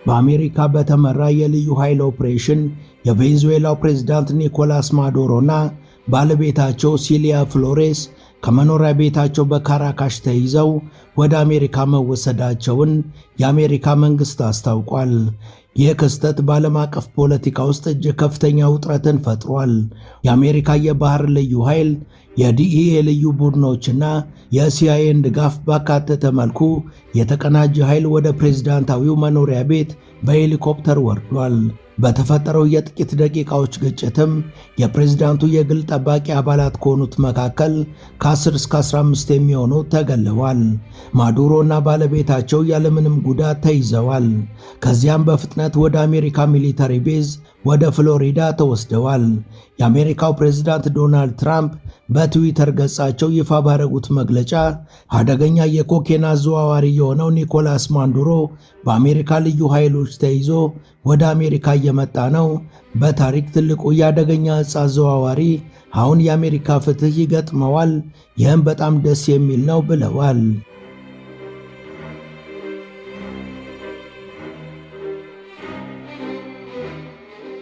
በአሜሪካ በተመራ የልዩ ኃይል ኦፕሬሽን የቬንዙዌላው ፕሬዝዳንት ኒኮላስ ማዱሮና ባለቤታቸው ሲሊያ ፍሎሬስ ከመኖሪያ ቤታቸው በካራካሽ ተይዘው ወደ አሜሪካ መወሰዳቸውን የአሜሪካ መንግሥት አስታውቋል። ይህ ክስተት በዓለም አቀፍ ፖለቲካ ውስጥ እጅግ ከፍተኛ ውጥረትን ፈጥሯል። የአሜሪካ የባህር ልዩ ኃይል የዲኢኤ ልዩ ቡድኖችና የሲአይኤን ድጋፍ ባካተተ መልኩ የተቀናጀ ኃይል ወደ ፕሬዝዳንታዊው መኖሪያ ቤት በሄሊኮፕተር ወርዷል። በተፈጠረው የጥቂት ደቂቃዎች ግጭትም የፕሬዝዳንቱ የግል ጠባቂ አባላት ከሆኑት መካከል ከ10 እስከ 15 የሚሆኑ ተገለዋል። ማዱሮና ባለቤታቸው ያለምንም ጉዳት ተይዘዋል። ከዚያም በፍጥነት ወደ አሜሪካ ሚሊተሪ ቤዝ ወደ ፍሎሪዳ ተወስደዋል። የአሜሪካው ፕሬዝዳንት ዶናልድ ትራምፕ በትዊተር ገጻቸው ይፋ ባደረጉት መግለጫ አደገኛ የኮኬን አዘዋዋሪ የሆነው ኒኮላስ ማዱሮ በአሜሪካ ልዩ ኃይሎች ተይዞ ወደ አሜሪካ እየመጣ ነው። በታሪክ ትልቁ የአደገኛ ዕፅ አዘዋዋሪ አሁን የአሜሪካ ፍትህ ይገጥመዋል። ይህም በጣም ደስ የሚል ነው ብለዋል።